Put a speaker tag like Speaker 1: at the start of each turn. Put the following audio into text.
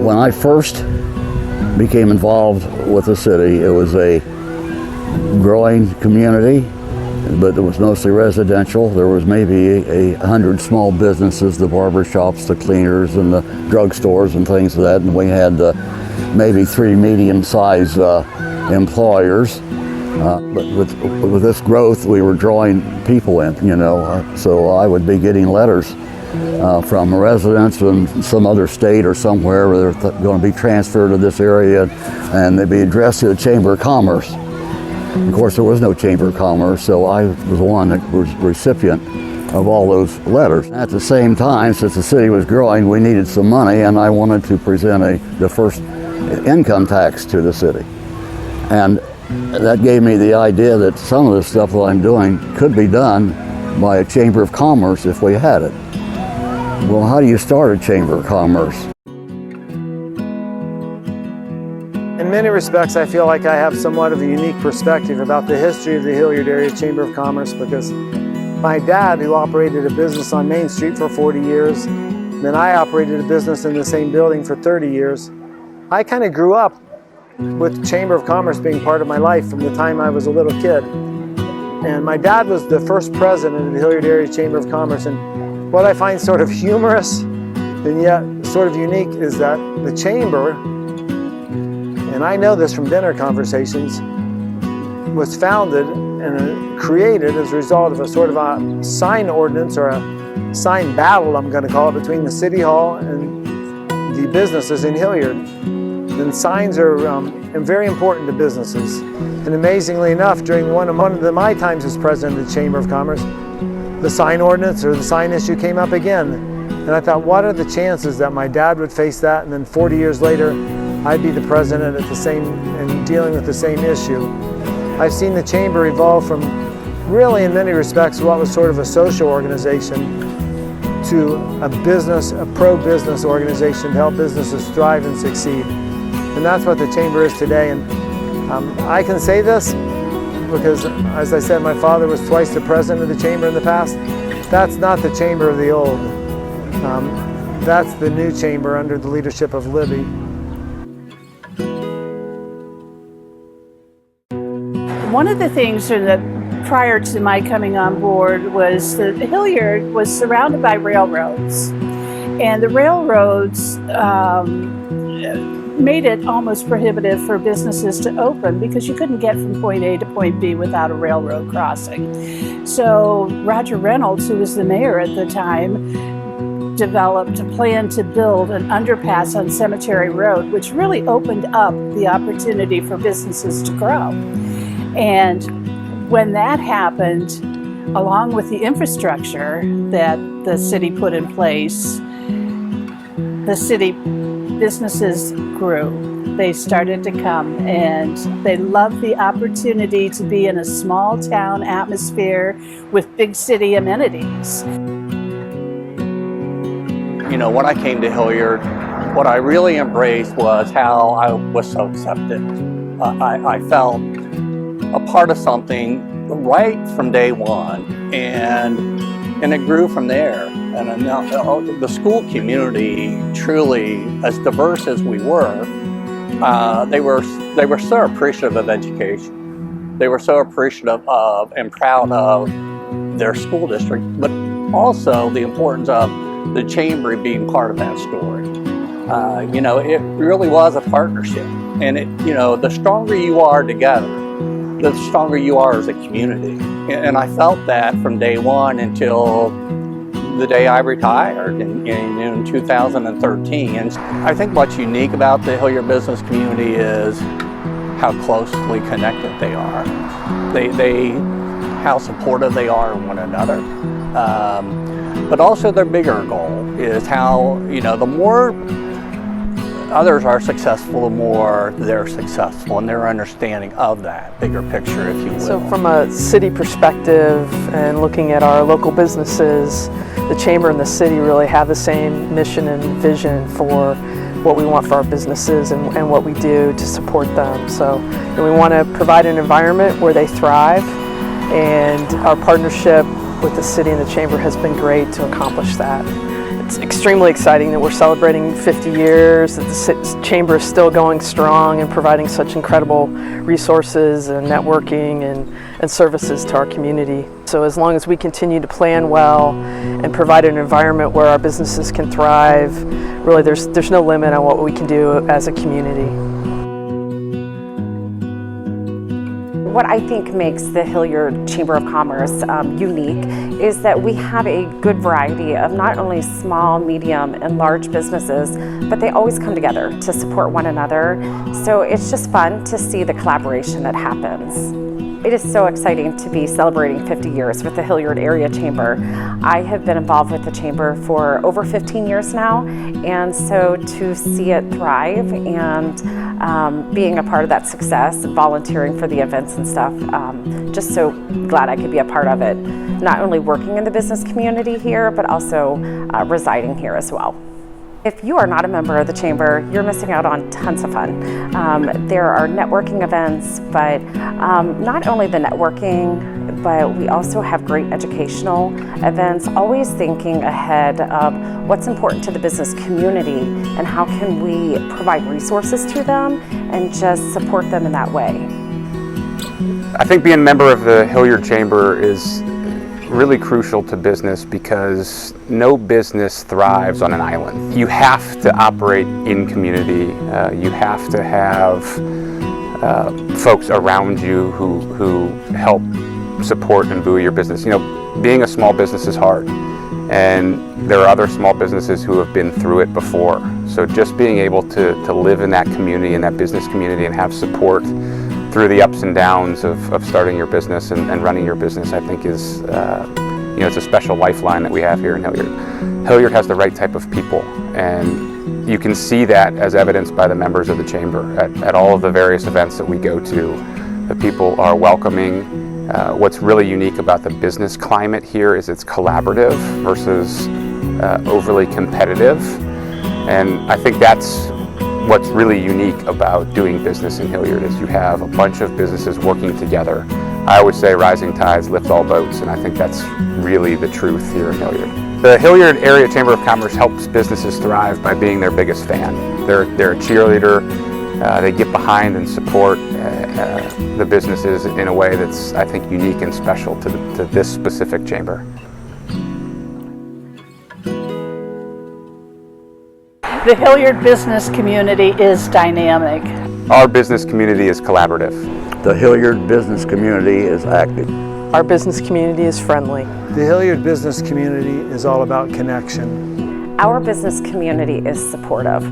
Speaker 1: When I first became involved with the city, it was a growing community, but it was mostly residential. There was maybe 100 small businesses, the barber shops, the cleaners, and the drugstores and things like that. And we had maybe 3 medium-sized employers. But with this growth, we were drawing people in, so I would be getting letters from residents in some other state or somewhere where they're going to be transferred to this area, and they'd be addressed to the Chamber of Commerce. Of course, there was no Chamber of Commerce, so I was the one that was recipient of all those letters. At the same time, since the city was growing, we needed some money, and I wanted to present the first income tax to the city. And that gave me the idea that some of the stuff that I'm doing could be done by a Chamber of Commerce if we had it. Well, how do you start a Chamber of Commerce?
Speaker 2: In many respects, I feel like I have somewhat of a unique perspective about the history of the Hilliard Area Chamber of Commerce, because my dad, who operated a business on Main Street for 40 years, then I operated a business in the same building for 30 years. I kind of grew up with Chamber of Commerce being part of my life from the time I was a little kid. And my dad was the first president of the Hilliard Area Chamber of Commerce, and what I find sort of humorous and yet sort of unique is that the Chamber, and I know this from dinner conversations, was founded and created as a result of a sort of a sign ordinance, or a sign battle, I'm going to call it, between the City Hall and the businesses in Hilliard. And signs are very important to businesses. And amazingly enough, during one of my times as president of the Chamber of Commerce, the sign ordinance or the sign issue came up again. And I thought, what are the chances that my dad would face that, and then 40 years later, I'd be the president at the same and dealing with the same issue. I've seen the Chamber evolve from really, in many respects, what was sort of a social organization to a pro-business organization to help businesses thrive and succeed. And that's what the Chamber is today. And I can say this because, as I said, my father was twice the president of the Chamber in the past. That's not the Chamber of the old. That's the new Chamber under the leadership of Libby.
Speaker 3: One of the things that prior to my coming on board was that Hilliard was surrounded by railroads. And the railroads made it almost prohibitive for businesses to open because you couldn't get from point A to point B without a railroad crossing. So Roger Reynolds, who was the mayor at the time, developed a plan to build an underpass on Cemetery Road, which really opened up the opportunity for businesses to grow. And when that happened, along with the infrastructure that the city put in place, the city businesses grew. They started to come, and they loved the opportunity to be in a small town atmosphere with big city amenities.
Speaker 4: When I came to Hilliard, what I really embraced was how I was so accepted. I felt a part of something right from day one, and it grew from there. And the school community, truly, as diverse as we were, they were so appreciative of education. They were so appreciative of and proud of their school district, but also the importance of the Chamber being part of that story. It really was a partnership, and the stronger you are together, the stronger you are as a community. And I felt that from day one until the day I retired in 2013. And I think what's unique about the Hilliard business community is how closely connected they are. How supportive they are of one another. But also their bigger goal is how, the more others are successful, the more they're successful, and their understanding of that bigger picture, if you will.
Speaker 5: So from a city perspective and looking at our local businesses, the Chamber and the city really have the same mission and vision for what we want for our businesses and what we do to support them. So we want to provide an environment where they thrive, and our partnership with the city and the Chamber has been great to accomplish that. It's extremely exciting that we're celebrating 50 years, that the Chamber is still going strong and providing such incredible resources and networking and services to our community. So as long as we continue to plan well and provide an environment where our businesses can thrive, really there's no limit on what we can do as a community.
Speaker 6: What I think makes the Hilliard Chamber of Commerce unique is that we have a good variety of not only small, medium, and large businesses, but they always come together to support one another. So it's just fun to see the collaboration that happens. It is so exciting to be celebrating 50 years with the Hilliard Area Chamber. I have been involved with the Chamber for over 15 years now, and so to see it thrive and being a part of that success, volunteering for the events and stuff, just so glad I could be a part of it. Not only working in the business community here, but also residing here as well. If you are not a member of the Chamber, you're missing out on tons of fun. There are networking events, but not only the networking, but we also have great educational events, always thinking ahead of what's important to the business community and how can we provide resources to them and just support them in that way.
Speaker 7: I think being a member of the Hilliard Chamber is really crucial to business because no business thrives on an island. You have to operate in community. You have to have folks around you who help support and buoy your business. You know, being a small business is hard, and there are other small businesses who have been through it before. So just being able to live in that community, in that business community, and have support through the ups and downs of starting your business and running your business, I think is, it's a special lifeline that we have here in Hilliard. Hilliard has the right type of people, and you can see that as evidenced by the members of the Chamber. At all of the various events that we go to, the people are welcoming. What's really unique about the business climate here is it's collaborative versus overly competitive, and I think that's what's really unique about doing business in Hilliard is you have a bunch of businesses working together. I always say rising tides lift all boats, and I think that's really the truth here in Hilliard. The Hilliard Area Chamber of Commerce helps businesses thrive by being their biggest fan. They're a cheerleader. They get behind and support the businesses in a way that's, I think, unique and special to this specific chamber.
Speaker 3: The Hilliard business community is dynamic.
Speaker 7: Our business community is collaborative.
Speaker 1: The Hilliard business community is active.
Speaker 5: Our business community is friendly.
Speaker 2: The Hilliard business community is all about connection.
Speaker 6: Our business community is supportive.